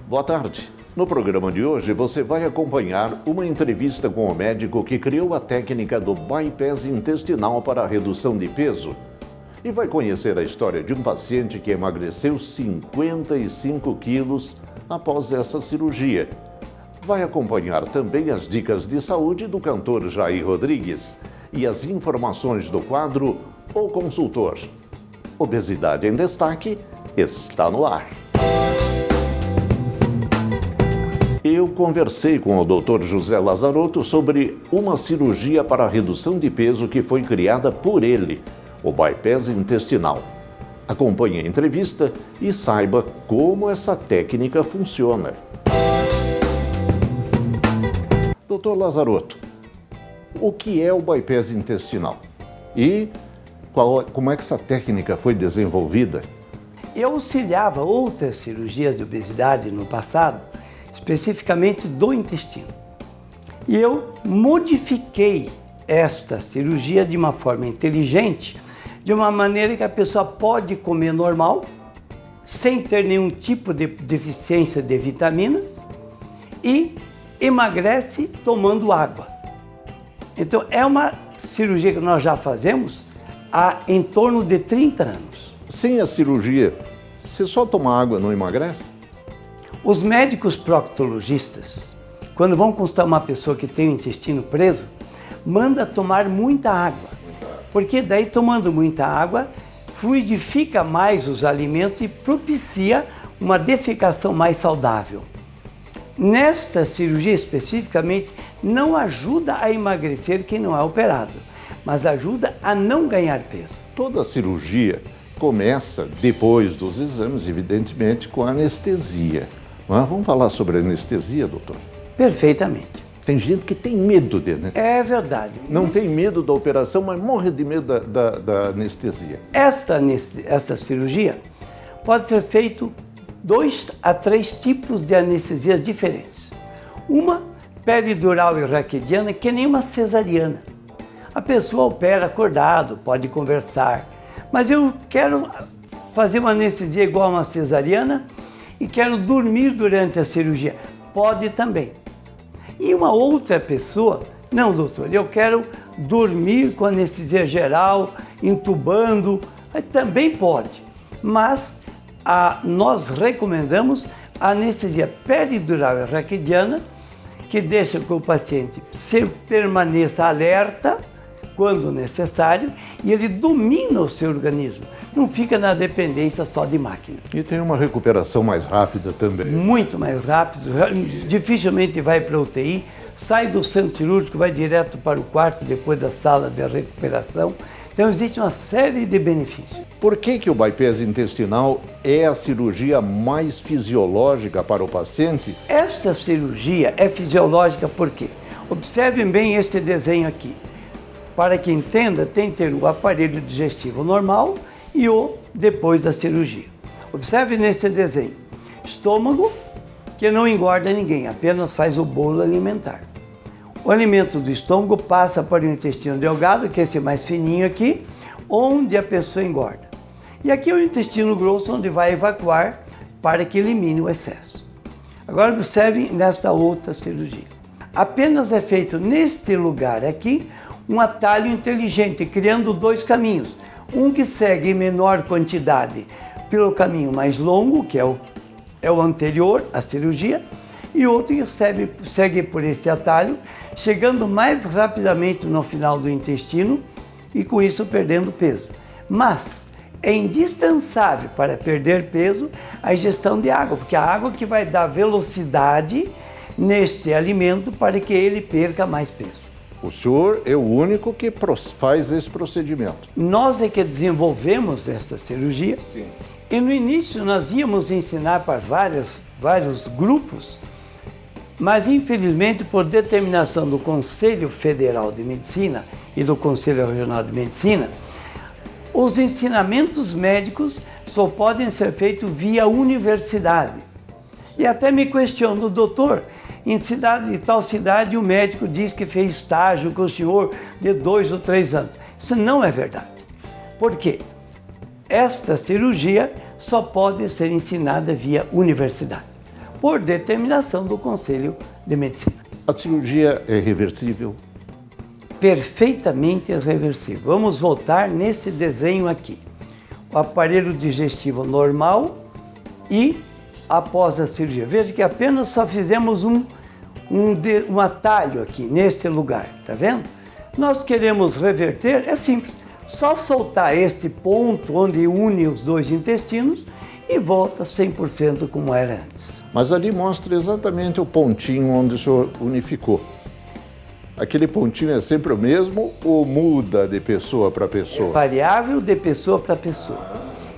Boa tarde. No programa de hoje você vai acompanhar uma entrevista com o médico que criou a técnica do bypass intestinal para a redução de peso. E vai conhecer a história de um paciente que emagreceu 55 quilos após essa cirurgia. Vai acompanhar também as dicas de saúde do cantor Jair Rodrigues e as informações do quadro O Consultor. Obesidade em Destaque está no ar. Eu conversei com o Dr. José Lazarotto sobre uma cirurgia para a redução de peso que foi criada por ele, o bypass intestinal. Acompanhe a entrevista e saiba como essa técnica funciona. Dr. Lazarotto, o que é o bypass intestinal? E como é que essa técnica foi desenvolvida? Eu auxiliava outras cirurgias de obesidade no passado, especificamente do intestino. E eu modifiquei esta cirurgia de uma forma inteligente, de uma maneira que a pessoa pode comer normal, sem ter nenhum tipo de deficiência de vitaminas e emagrece tomando água. Então é uma cirurgia que nós já fazemos há em torno de 30 anos. Sem a cirurgia, você só toma água não emagrece? Os médicos proctologistas, quando vão consultar uma pessoa que tem o intestino preso, manda tomar muita água, porque daí tomando muita água, fluidifica mais os alimentos e propicia uma defecação mais saudável. Nesta cirurgia especificamente, não ajuda a emagrecer quem não é operado, mas ajuda a não ganhar peso. Toda cirurgia começa depois dos exames, evidentemente, com anestesia. Mas vamos falar sobre anestesia, doutor? Perfeitamente. Tem gente que tem medo de anestesia. É verdade. Não tem medo da operação, mas morre de medo da anestesia. Esta cirurgia pode ser feito 2 a 3 tipos de anestesias diferentes. Uma peridural e raquidiana, que é nem uma cesariana. A pessoa opera acordado, pode conversar, mas eu quero fazer uma anestesia igual a uma cesariana e quero dormir durante a cirurgia. Pode também. E uma outra pessoa, não doutor, eu quero dormir com anestesia geral, entubando, também pode. Mas nós recomendamos a anestesia peridural e raquidiana, que deixa que o paciente permaneça alerta quando necessário e ele domina o seu organismo, não fica na dependência só de máquina. E tem uma recuperação mais rápida também. Muito mais rápido, dificilmente vai para a UTI, sai do centro cirúrgico, vai direto para o quarto depois da sala de recuperação. Então existe uma série de benefícios. Por que o bypass intestinal é a cirurgia mais fisiológica para o paciente? Esta cirurgia é fisiológica por quê? Observem bem esse desenho aqui. Para que entenda, tem que ter o aparelho digestivo normal e o depois da cirurgia. Observe nesse desenho. Estômago, que não engorda ninguém, apenas faz o bolo alimentar. O alimento do estômago passa para o intestino delgado, que é esse mais fininho aqui, onde a pessoa engorda. E aqui é o intestino grosso, onde vai evacuar para que elimine o excesso. Agora observe nesta outra cirurgia. Apenas é feito neste lugar aqui um atalho inteligente, criando 2 caminhos. Um que segue em menor quantidade pelo caminho mais longo, que é o anterior à cirurgia, e outro que segue por este atalho, chegando mais rapidamente no final do intestino e com isso perdendo peso. Mas é indispensável para perder peso a ingestão de água, porque a água que vai dar velocidade neste alimento para que ele perca mais peso. O senhor é o único que faz esse procedimento. Nós é que desenvolvemos essa cirurgia. Sim. E no início nós íamos ensinar para vários grupos, mas infelizmente por determinação do Conselho Federal de Medicina e do Conselho Regional de Medicina, os ensinamentos médicos só podem ser feitos via universidade. E até me questiono, doutor, em tal cidade o médico diz que fez estágio com o senhor de 2 ou 3 anos. Isso não é verdade. Por quê? Esta cirurgia só pode ser ensinada via universidade. por determinação do Conselho de Medicina. A cirurgia é reversível? Perfeitamente reversível. Vamos voltar nesse desenho aqui. O aparelho digestivo normal e após a cirurgia. Veja que apenas só fizemos um atalho aqui, nesse lugar, tá vendo? Nós queremos reverter, é simples, só soltar este ponto onde une os dois intestinos e volta 100% como era antes. Mas ali mostra exatamente o pontinho onde o senhor unificou. Aquele pontinho é sempre o mesmo ou muda de pessoa para pessoa? Variável de pessoa para pessoa.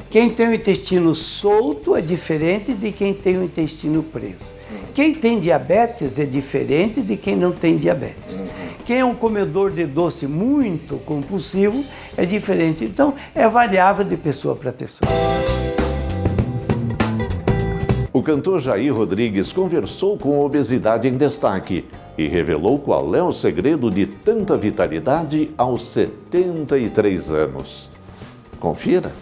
Quem tem o intestino solto é diferente de quem tem o intestino preso. Quem tem diabetes é diferente de quem não tem diabetes. Quem é um comedor de doce muito compulsivo é diferente. Então, é variável de pessoa para pessoa. O cantor Jair Rodrigues conversou com Obesidade em Destaque e revelou qual é o segredo de tanta vitalidade aos 73 anos. Confira.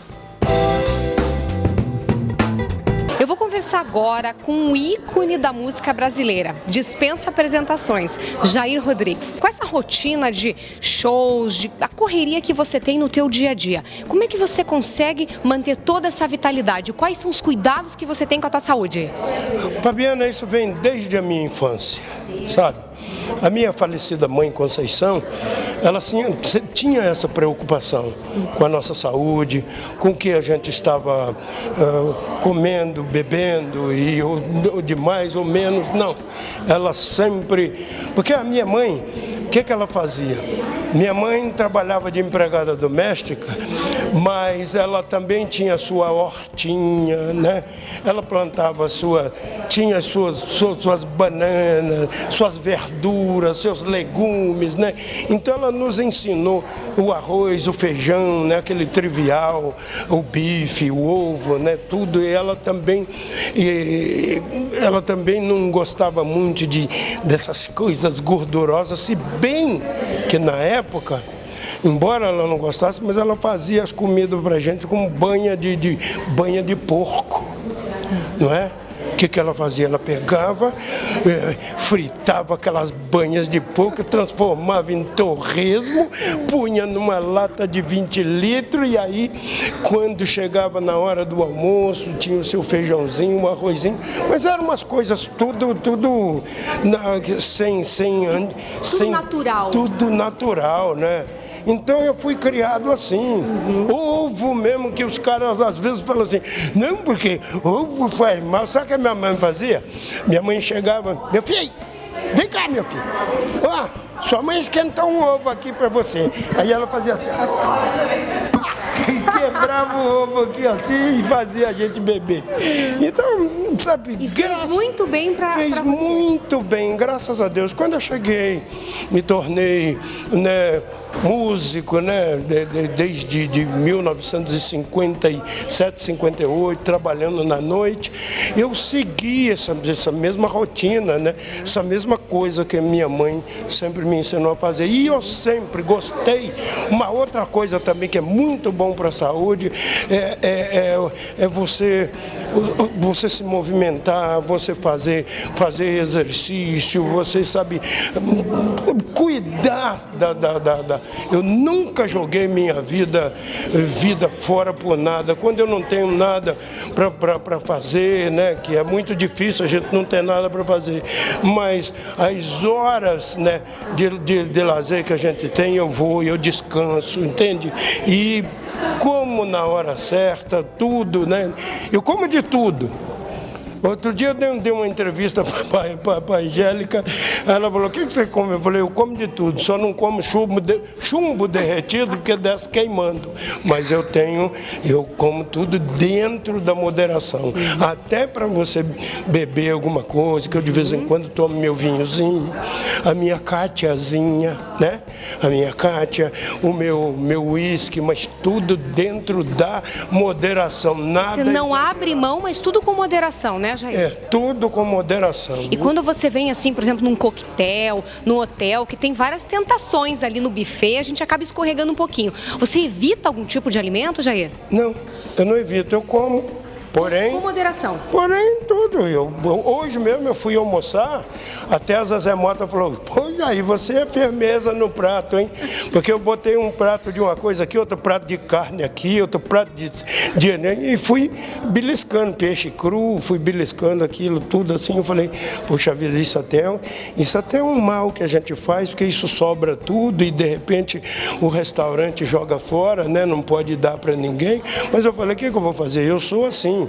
Eu vou conversar agora com um ícone da música brasileira, dispensa apresentações, Jair Rodrigues. Com essa rotina de shows, a correria que você tem no teu dia a dia, como é que você consegue manter toda essa vitalidade? Quais são os cuidados que você tem com a tua saúde? Fabiana, isso vem desde a minha infância, sabe? A minha falecida mãe Conceição, ela tinha essa preocupação com a nossa saúde, com o que a gente estava comendo, bebendo, e de mais ou menos, não. Ela sempre... Porque a minha mãe, o que ela fazia? Minha mãe trabalhava de empregada doméstica, mas ela também tinha sua hortinha, né? Ela plantava tinha suas bananas, suas verduras, seus legumes, né? Então ela nos ensinou o arroz, o feijão, né? Aquele trivial, o bife, o ovo, né? Tudo. E ela também não gostava muito dessas coisas gordurosas, se bem que na época, embora ela não gostasse, mas ela fazia as comidas pra gente com banha de porco, não é? O que ela fazia? Ela pegava, fritava aquelas banhas de porco, transformava em torresmo, punha numa lata de 20 litros e aí, quando chegava na hora do almoço, tinha o seu feijãozinho, um arrozinho, mas eram umas coisas tudo sem natural. Tudo natural, né? Então eu fui criado assim. Ovo mesmo, que os caras às vezes falam assim, não, porque ovo faz mal. Sabe o que a minha mãe fazia? Minha mãe chegava, meu filho, vem cá, meu filho. Ó, sua mãe esquentou um ovo aqui pra você. Aí ela fazia assim, quebrava o ovo aqui assim e fazia a gente beber. Então, sabe... E fez muito bem pra Fez você. muito bem, graças a Deus. Quando eu cheguei, me tornei, né, músico, né, desde 1957, 58, trabalhando na noite, eu segui essa mesma rotina, né, essa mesma coisa que a minha mãe sempre me ensinou a fazer. E eu sempre gostei. Uma outra coisa também que é muito bom para a saúde é você se movimentar, você fazer exercício, você sabe cuidar Eu nunca joguei minha vida fora por nada. Quando eu não tenho nada para fazer, né, que é muito difícil, a gente não ter nada para fazer, mas as horas, né, de lazer que a gente tem, eu vou, eu descanso, entende? E como na hora certa, tudo, né? Eu como de tudo. Outro dia eu dei uma entrevista para a Angélica, ela falou, o que você come? Eu falei, eu como de tudo, só não como chumbo derretido, porque desce queimando. Mas eu como tudo dentro da moderação. Até para você beber alguma coisa, que eu de vez em quando tomo meu vinhozinho, a minha Cátiazinha, né? A minha Cátia, o meu uísque, mas tudo dentro da moderação. Nada. Você não abre mão, mas tudo com moderação, né, Jair? É, tudo com moderação. E quando você vem assim, por exemplo, num coquetel, num hotel, que tem várias tentações ali no buffet, a gente acaba escorregando um pouquinho. Você evita algum tipo de alimento, Jair? Não, eu não evito, eu como. Com moderação. Porém, tudo. Hoje mesmo eu fui almoçar, até a Zezé Mota falou, pô, aí você é firmeza no prato, hein? Porque eu botei um prato de uma coisa aqui, outro prato de carne aqui, outro prato de e fui beliscando peixe cru, fui beliscando aquilo tudo assim. Eu falei, poxa vida, isso até é um mal que a gente faz, porque isso sobra tudo e de repente o restaurante joga fora, né? Não pode dar para ninguém. Mas eu falei, o que eu vou fazer? Eu sou assim.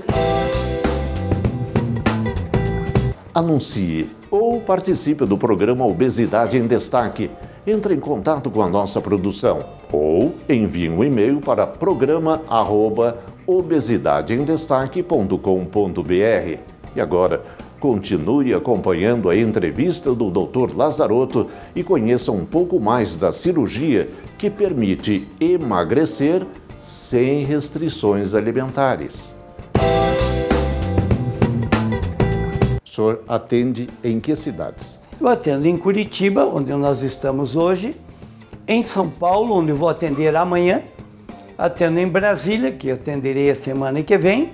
Anuncie ou participe do programa Obesidade em Destaque. Entre em contato com a nossa produção ou envie um e-mail para programa@obesidadeemdestaque.com.br. E agora, continue acompanhando a entrevista do Dr. Lazzaroto e conheça um pouco mais da cirurgia que permite emagrecer sem restrições alimentares. O senhor atende em que cidades? Eu atendo em Curitiba, onde nós estamos hoje, em São Paulo, onde eu vou atender amanhã, atendo em Brasília, que eu atenderei a semana que vem,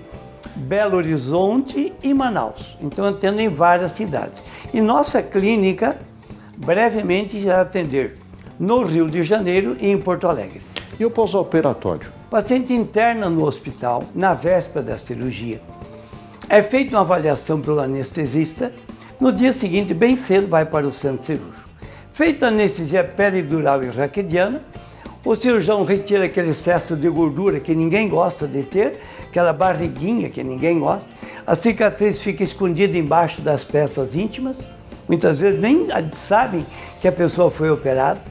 Belo Horizonte e Manaus. Então eu atendo em várias cidades. E nossa clínica brevemente irá atender no Rio de Janeiro e em Porto Alegre. E o pós-operatório? O paciente interna no hospital, na véspera da cirurgia. É feita uma avaliação pelo anestesista. No dia seguinte, bem cedo, vai para o centro cirúrgico. Feita a anestesia peridural e raquidiana, o cirurgião retira aquele excesso de gordura que ninguém gosta de ter, aquela barriguinha que ninguém gosta. A cicatriz fica escondida embaixo das peças íntimas. Muitas vezes nem sabem que a pessoa foi operada.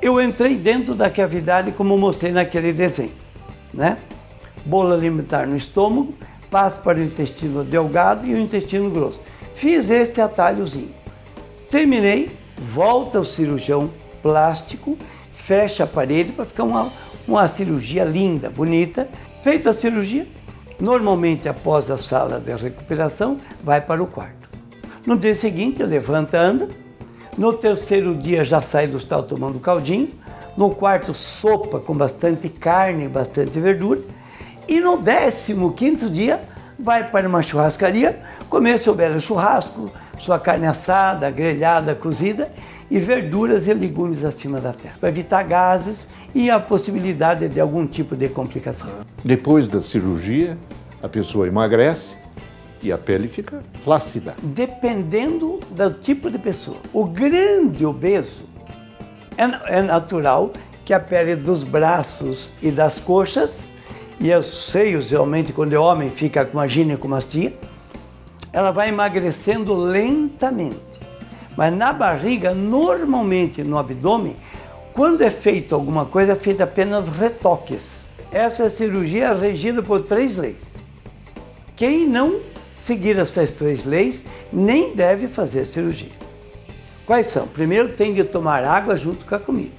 Eu entrei dentro da cavidade como mostrei naquele desenho, né? Bolo alimentar no estômago, passa para o intestino delgado e o intestino grosso. Fiz este atalhozinho. Terminei, volta o cirurgião plástico, fecha a parede para ficar uma cirurgia linda, bonita. Feita a cirurgia, normalmente após a sala de recuperação, vai para o quarto. No dia seguinte, levanta, anda. No terceiro dia já sai do hospital tomando caldinho. No quarto, sopa com bastante carne, bastante verdura. E no 15º dia, vai para uma churrascaria, comer seu belo churrasco, sua carne assada, grelhada, cozida e verduras e legumes acima da terra, para evitar gases e a possibilidade de algum tipo de complicação. Depois da cirurgia, a pessoa emagrece e a pele fica flácida. Dependendo do tipo de pessoa. O grande obeso, é natural que a pele dos braços e das coxas e os seios, geralmente quando é homem, fica com a ginecomastia, ela vai emagrecendo lentamente. Mas na barriga, normalmente no abdômen, quando é feito alguma coisa, é feito apenas retoques. Essa cirurgia é regida por 3 leis. Quem não seguir essas 3 leis, nem deve fazer cirurgia. Quais são? Primeiro, tem de tomar água junto com a comida.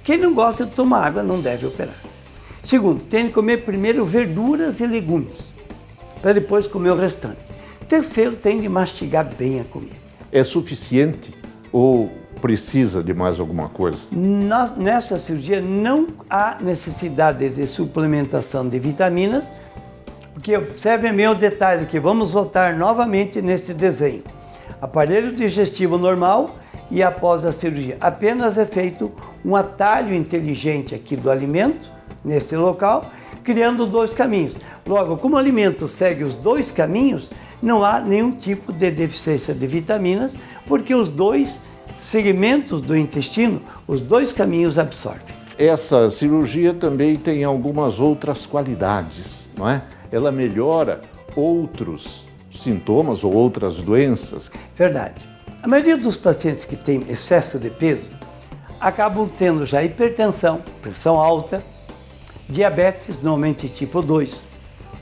Quem não gosta de tomar água, não deve operar. Segundo, tem de comer primeiro verduras e legumes, para depois comer o restante. Terceiro, tem de mastigar bem a comida. É suficiente ou precisa de mais alguma coisa? Nessa cirurgia não há necessidade de suplementação de vitaminas, porque observe bem o detalhe que vamos voltar novamente nesse desenho. Aparelho digestivo normal e após a cirurgia. Apenas é feito um atalho inteligente aqui do alimento, nesse local, criando 2 caminhos. Logo, como o alimento segue os 2 caminhos, não há nenhum tipo de deficiência de vitaminas, porque os 2 segmentos do intestino, os 2 caminhos absorvem. Essa cirurgia também tem algumas outras qualidades, não é? Ela melhora outros sintomas ou outras doenças. Verdade. A maioria dos pacientes que têm excesso de peso acabam tendo já hipertensão, pressão alta, diabetes, normalmente tipo 2,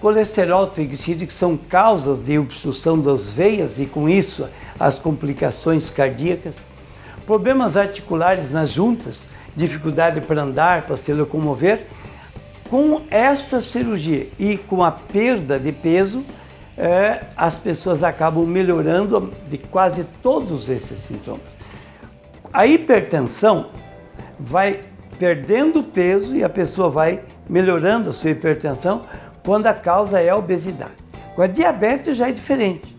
colesterol, triglicerídeos, que são causas de obstrução das veias e com isso as complicações cardíacas, problemas articulares nas juntas, dificuldade para andar, para se locomover. Com esta cirurgia e com a perda de peso, as pessoas acabam melhorando de quase todos esses sintomas. A hipertensão vai perdendo peso e a pessoa vai melhorando a sua hipertensão quando a causa é a obesidade. Agora, diabetes já é diferente.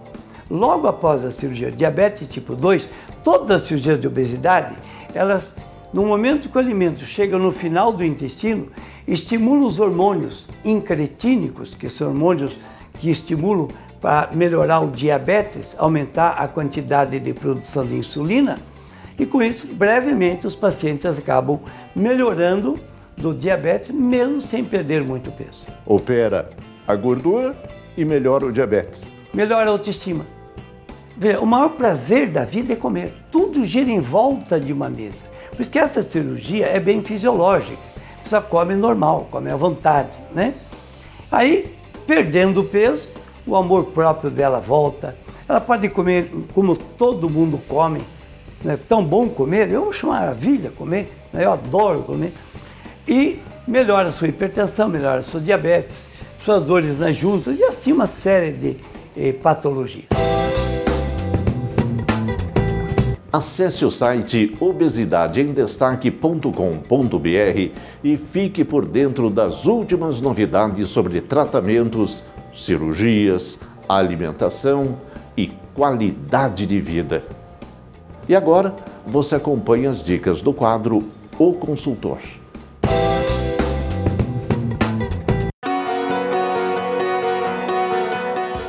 Logo após a cirurgia, diabetes tipo 2, todas as cirurgias de obesidade, elas, no momento que o alimento chega no final do intestino, estimulam os hormônios incretínicos, que são hormônios que estimulam para melhorar o diabetes, aumentar a quantidade de produção de insulina, e com isso, brevemente, os pacientes acabam melhorando do diabetes, mesmo sem perder muito peso. Opera a gordura e melhora o diabetes. Melhora a autoestima. Veja, o maior prazer da vida é comer. Tudo gira em volta de uma mesa. Por isso que essa cirurgia é bem fisiológica. A pessoa come normal, come à vontade, né? Aí, perdendo o peso, o amor próprio dela volta. Ela pode comer como todo mundo come. É tão bom comer, eu acho uma maravilha comer, eu adoro comer. E melhora a sua hipertensão, melhora a sua diabetes, suas dores nas juntas e assim uma série de patologias. Acesse o site obesidadeemdestaque.com.br e fique por dentro das últimas novidades sobre tratamentos, cirurgias, alimentação e qualidade de vida. E agora, você acompanha as dicas do quadro O Consultor.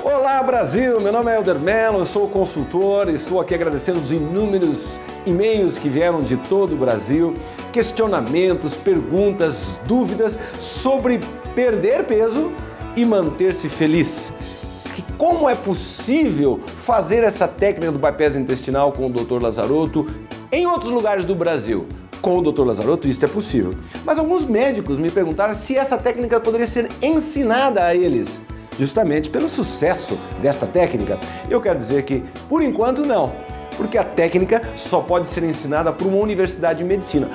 Olá Brasil, meu nome é Helder Mello, eu sou consultor e estou aqui agradecendo os inúmeros e-mails que vieram de todo o Brasil, questionamentos, perguntas, dúvidas sobre perder peso e manter-se feliz. Como é possível fazer essa técnica do bypass intestinal com o Dr. Lazarotto em outros lugares do Brasil? Com o Dr. Lazarotto isso é possível. Mas alguns médicos me perguntaram se essa técnica poderia ser ensinada a eles. Justamente pelo sucesso desta técnica, eu quero dizer que, por enquanto, não. Porque a técnica só pode ser ensinada por uma universidade de medicina.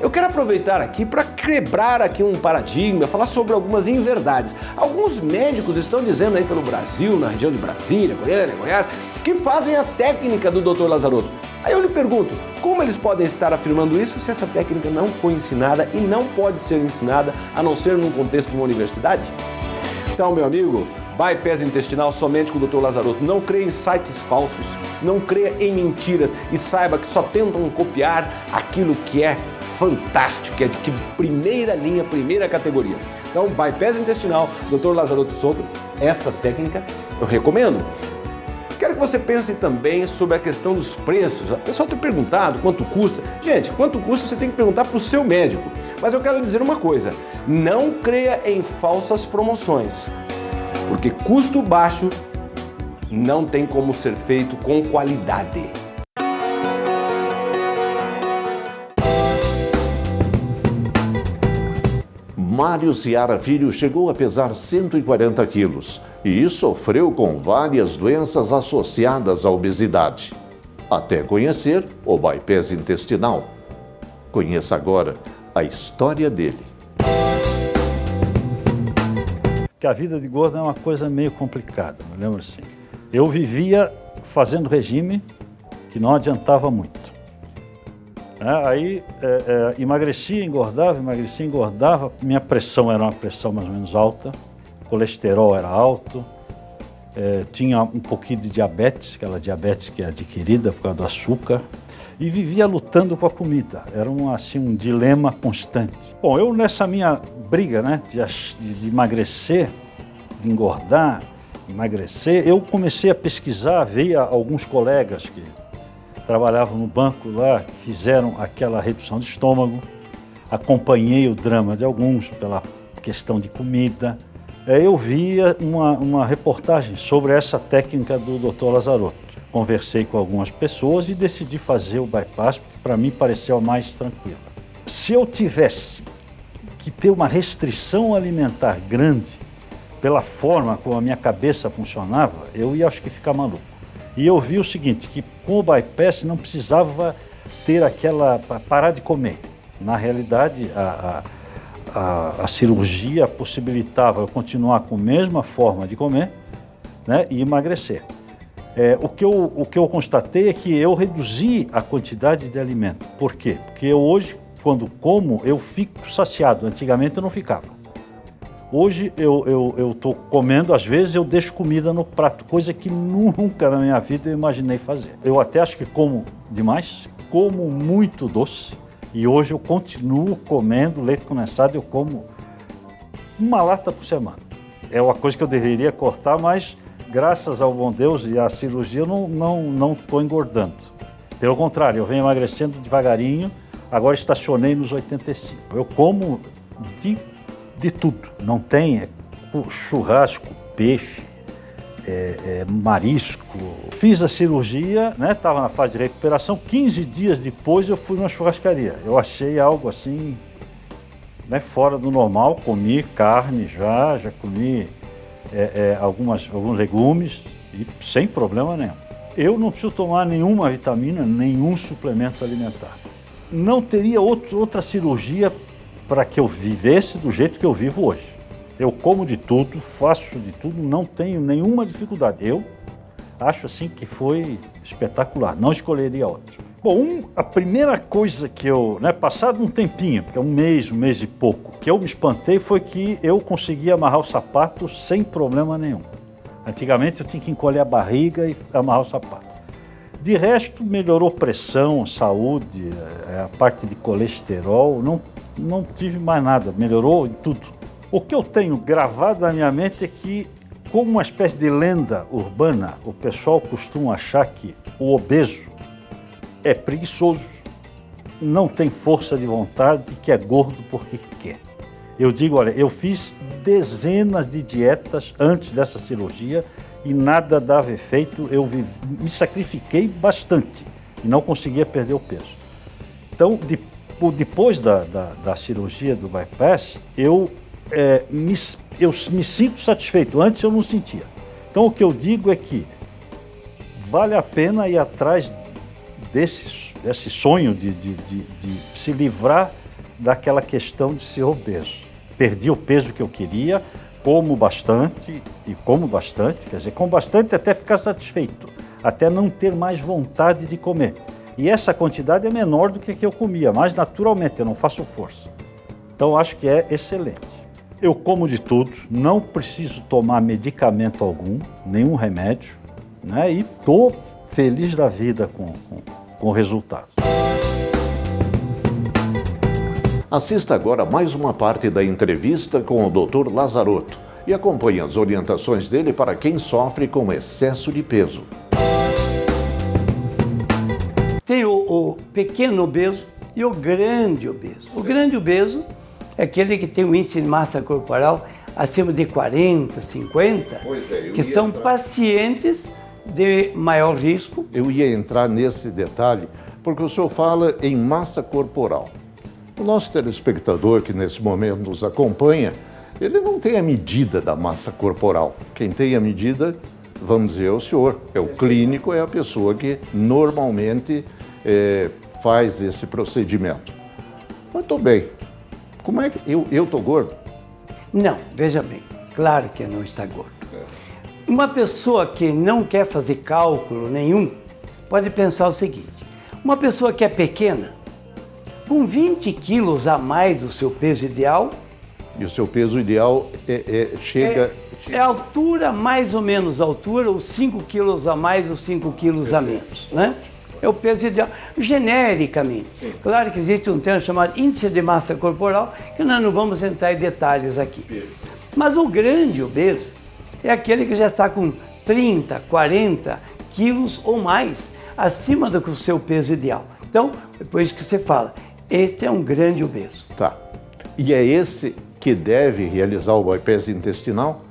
Eu quero aproveitar aqui para quebrar aqui um paradigma, falar sobre algumas inverdades. Alguns médicos estão dizendo aí pelo Brasil, na região de Brasília, Goiânia, Goiás, que fazem a técnica do Dr. Lazarotto. Aí eu lhe pergunto, como eles podem estar afirmando isso se essa técnica não foi ensinada e não pode ser ensinada a não ser num contexto de uma universidade? Então, meu amigo, bypass intestinal somente com o Dr. Lazarotto. Não creia em sites falsos, não creia em mentiras e saiba que só tentam copiar aquilo que é fantástico, que é de primeira linha, primeira categoria. Então, bypass intestinal, Dr. Lazarotto Souto, essa técnica eu recomendo. Quero que você pense também sobre a questão dos preços. O pessoal tem perguntado quanto custa. Gente, quanto custa você tem que perguntar para o seu médico. Mas eu quero dizer uma coisa, não creia em falsas promoções. Porque custo baixo não tem como ser feito com qualidade. Mário Ciara Filho chegou a pesar 140 quilos e sofreu com várias doenças associadas à obesidade, até conhecer o bypass intestinal. Conheça agora a história dele. Que a vida de gordo é uma coisa meio complicada, me lembro assim. Eu vivia fazendo regime que não adiantava muito. Aí emagrecia, engordava, minha pressão era uma pressão mais ou menos alta, colesterol era alto, tinha um pouquinho de diabetes, aquela diabetes que é adquirida por causa do açúcar, e vivia lutando com a comida, era um dilema constante. Bom, eu nessa minha briga de emagrecer, de engordar, emagrecer, eu comecei a pesquisar, via alguns colegas que trabalhavam no banco lá, fizeram aquela redução de estômago, acompanhei o drama de alguns pela questão de comida. Eu via uma reportagem sobre essa técnica do Dr. Lazarotto. Conversei com algumas pessoas e decidi fazer o bypass, porque para mim pareceu a mais tranquila. Se eu tivesse que ter uma restrição alimentar grande, pela forma como a minha cabeça funcionava, eu ia acho que ficar maluco. E eu vi o seguinte, que com o bypass não precisava ter parar de comer. Na realidade, a cirurgia possibilitava eu continuar com a mesma forma de comer, e emagrecer. O que eu constatei é que eu reduzi a quantidade de alimento. Por quê? Porque hoje, quando como, eu fico saciado. Antigamente eu não ficava. Hoje eu estou comendo, às vezes eu deixo comida no prato, coisa que nunca na minha vida eu imaginei fazer. Eu até acho que como demais, como muito doce, e hoje eu continuo comendo leite condensado, eu como uma lata por semana. É uma coisa que eu deveria cortar, mas graças ao bom Deus e à cirurgia eu não estou engordando. Pelo contrário, eu venho emagrecendo devagarinho, agora estacionei nos 85. Eu como de tudo, não tem churrasco, peixe, marisco. Fiz a cirurgia, né, estava na fase de recuperação, 15 dias depois eu fui numa churrascaria. Eu achei algo assim, né, fora do normal, comi carne já comi alguns legumes e sem problema nenhum. Eu não preciso tomar nenhuma vitamina, nenhum suplemento alimentar. Não teria outra cirurgia para que eu vivesse do jeito que eu vivo hoje. Eu como de tudo, faço de tudo, não tenho nenhuma dificuldade. Eu acho assim que foi espetacular, não escolheria outra. Bom, a primeira coisa que eu, né, passado um tempinho, porque é um mês e pouco, que eu me espantei foi que eu consegui amarrar o sapato sem problema nenhum. Antigamente eu tinha que encolher a barriga e amarrar o sapato. De resto, melhorou pressão, saúde, a parte de colesterol, não tive mais nada, melhorou em tudo. O que eu tenho gravado na minha mente é que, como uma espécie de lenda urbana, o pessoal costuma achar que o obeso é preguiçoso, não tem força de vontade e que é gordo porque quer. Eu digo, olha, eu fiz dezenas de dietas antes dessa cirurgia e nada dava efeito, eu me sacrifiquei bastante e não conseguia perder o peso. Então, depois da cirurgia do bypass, eu me sinto satisfeito, antes eu não sentia. Então o que eu digo é que vale a pena ir atrás desse sonho de se livrar daquela questão de ser obeso. Perdi o peso que eu queria, como bastante, quer dizer, como bastante até ficar satisfeito, até não ter mais vontade de comer. E essa quantidade é menor do que a que eu comia, mas naturalmente eu não faço força. Então acho que é excelente. Eu como de tudo, não preciso tomar medicamento algum, nenhum remédio, né? E estou feliz da vida com o resultado. Assista agora mais uma parte da entrevista com o Dr. Lazarotto e acompanhe as orientações dele para quem sofre com excesso de peso. Tem o pequeno obeso e o grande obeso. O grande obeso é aquele que tem um índice de massa corporal acima de 40, 50, que são pacientes de maior risco. Eu ia entrar nesse detalhe porque o senhor fala em massa corporal. O nosso telespectador que nesse momento nos acompanha, ele não tem a medida da massa corporal. Quem tem a medida, vamos dizer, é o senhor. É o clínico, é a pessoa que normalmente faz esse procedimento. Muito bem. Como é que eu estou gordo? Não, veja bem, claro que não está gordo. Uma pessoa que não quer fazer cálculo nenhum, pode pensar o seguinte: uma pessoa que é pequena, com 20 quilos a mais do seu peso ideal... E o seu peso ideal chega... É a altura, mais ou menos a altura, os 5 quilos a mais, os 5 quilos a menos, né? É o peso ideal, genericamente. Sim. Claro que existe um termo chamado índice de massa corporal, que nós não vamos entrar em detalhes aqui. Mas o grande obeso é aquele que já está com 30, 40 quilos ou mais acima do seu peso ideal. Então, depois que você fala, este é um grande obeso. Tá. E é esse que deve realizar o bypass intestinal?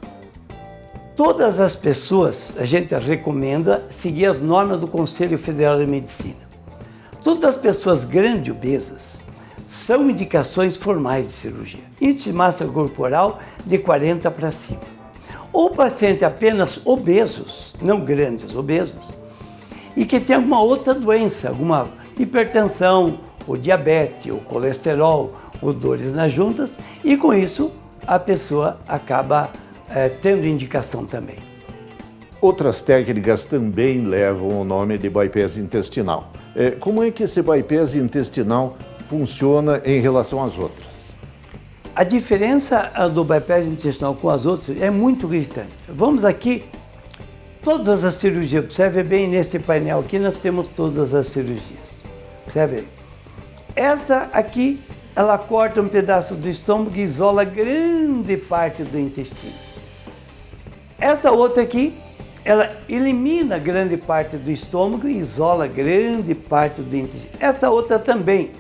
Todas as pessoas, a gente recomenda seguir as normas do Conselho Federal de Medicina. Todas as pessoas grandes obesas são indicações formais de cirurgia. Índice de massa corporal de 40 para cima. Ou pacientes apenas obesos, não grandes obesos, e que tem alguma outra doença, alguma hipertensão, ou diabetes, ou colesterol, ou dores nas juntas, e com isso a pessoa acaba tendo indicação também. Outras técnicas também levam o nome de bypass intestinal. Como é que esse bypass intestinal funciona em relação às outras? A diferença do bypass intestinal com as outras é muito gritante. Vamos aqui, todas as cirurgias, observe bem nesse painel aqui, nós temos todas as cirurgias. Observe aí. Esta aqui, ela corta um pedaço do estômago e isola grande parte do intestino. Esta outra aqui, ela elimina grande parte do estômago e isola grande parte do intestino. Esta outra também.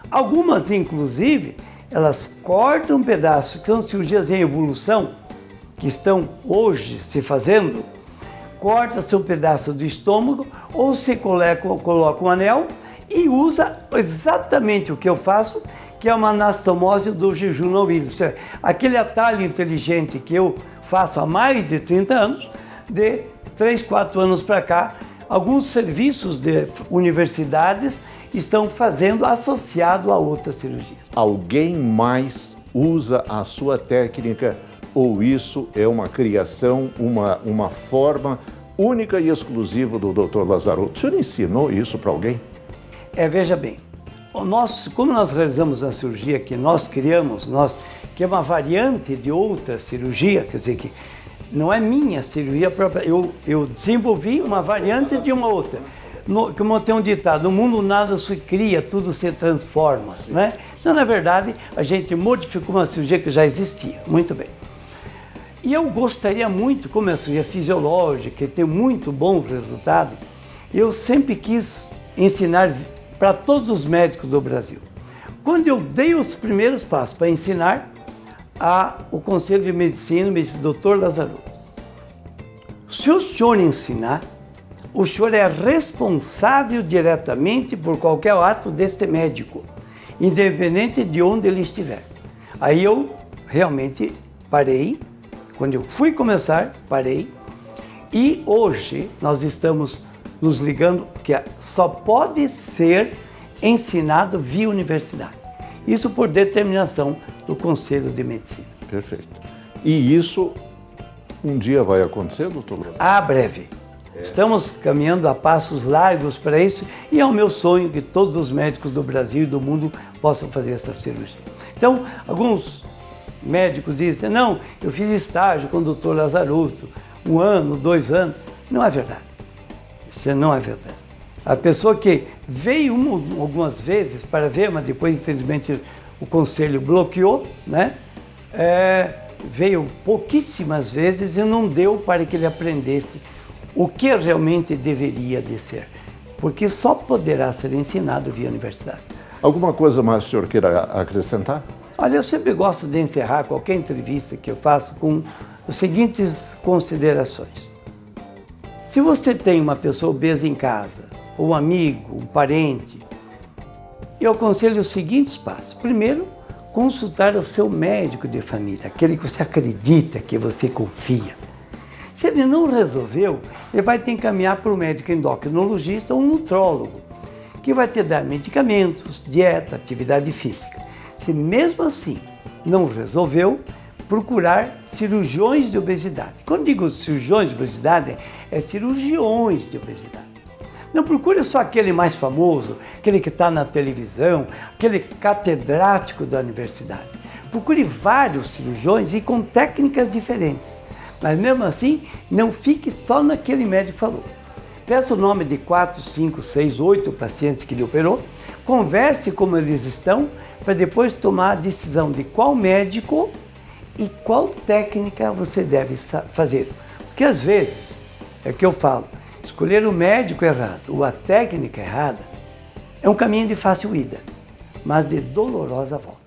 Algumas, inclusive, elas cortam um pedaço, que são cirurgias em evolução, que estão hoje se fazendo, corta-se um pedaço do estômago ou se coloca um anel e usa exatamente o que eu faço, que é uma anastomose do jejum no ouvido. Aquele atalho inteligente que eu faço há mais de 30 anos, de 3, 4 anos para cá, alguns serviços de universidades estão fazendo associado a outras cirurgias. Alguém mais usa a sua técnica ou isso é uma criação, uma forma única e exclusiva do Dr. Lazzaroto? O senhor ensinou isso para alguém? Veja bem, como nós realizamos a cirurgia que nós criamos, que é uma variante de outra cirurgia, quer dizer que não é minha cirurgia própria, eu desenvolvi uma variante de uma outra. Como tem um ditado, no mundo nada se cria, tudo se transforma, né? Então, na verdade, a gente modificou uma cirurgia que já existia. Muito bem. E eu gostaria muito, como é a cirurgia fisiológica, que tem muito bom resultado, eu sempre quis ensinar para todos os médicos do Brasil. Quando eu dei os primeiros passos para ensinar, o Conselho de Medicina me disse, Dr. Lazzaroto, se o senhor ensinar, o senhor é responsável diretamente por qualquer ato deste médico, independente de onde ele estiver. Aí eu realmente parei, quando eu fui começar, parei, e hoje nós estamos nos ligando que só pode ser ensinado via universidade. Isso por determinação do Conselho de Medicina. Perfeito. E isso um dia vai acontecer, doutor? Breve. Estamos caminhando a passos largos para isso e é o meu sonho que todos os médicos do Brasil e do mundo possam fazer essa cirurgia. Então, alguns médicos dizem, não, eu fiz estágio com o Dr. Lazzaroto, 1 ano, 2 anos. Não é verdade. Isso não é verdade. A pessoa que veio algumas vezes para ver, mas depois, infelizmente, o conselho bloqueou, né? Veio pouquíssimas vezes e não deu para que ele aprendesse o que realmente deveria de ser, porque só poderá ser ensinado via universidade. Alguma coisa mais que o senhor queira acrescentar? Olha, eu sempre gosto de encerrar qualquer entrevista que eu faço com as seguintes considerações. Se você tem uma pessoa obesa em casa, ou um amigo, um parente, eu aconselho os seguintes passos. Primeiro, consultar o seu médico de família, aquele que você acredita, que você confia. Se ele não resolveu, ele vai te encaminhar para o médico endocrinologista ou nutrólogo, que vai te dar medicamentos, dieta, atividade física. Se mesmo assim não resolveu, procurar cirurgiões de obesidade. Quando digo cirurgiões de obesidade, é cirurgiões de obesidade. Não procure só aquele mais famoso, aquele que está na televisão, aquele catedrático da universidade. Procure vários cirurgiões e com técnicas diferentes. Mas mesmo assim, não fique só naquele médico que falou. Peça o nome de 4, 5, 6, 8 pacientes que ele operou, converse como eles estão, para depois tomar a decisão de qual médico e qual técnica você deve fazer. Porque às vezes, é o que eu falo, escolher o médico errado ou a técnica errada é um caminho de fácil ida, mas de dolorosa volta.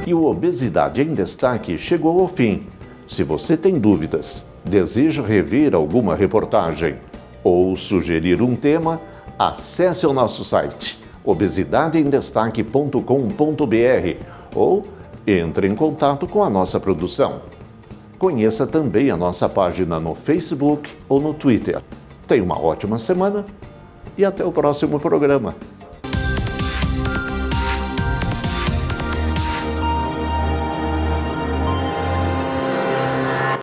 E o Obesidade em Destaque chegou ao fim. Se você tem dúvidas, deseja rever alguma reportagem ou sugerir um tema, acesse o nosso site obesidadeemdestaque.com.br ou entre em contato com a nossa produção. Conheça também a nossa página no Facebook ou no Twitter. Tenha uma ótima semana e até o próximo programa.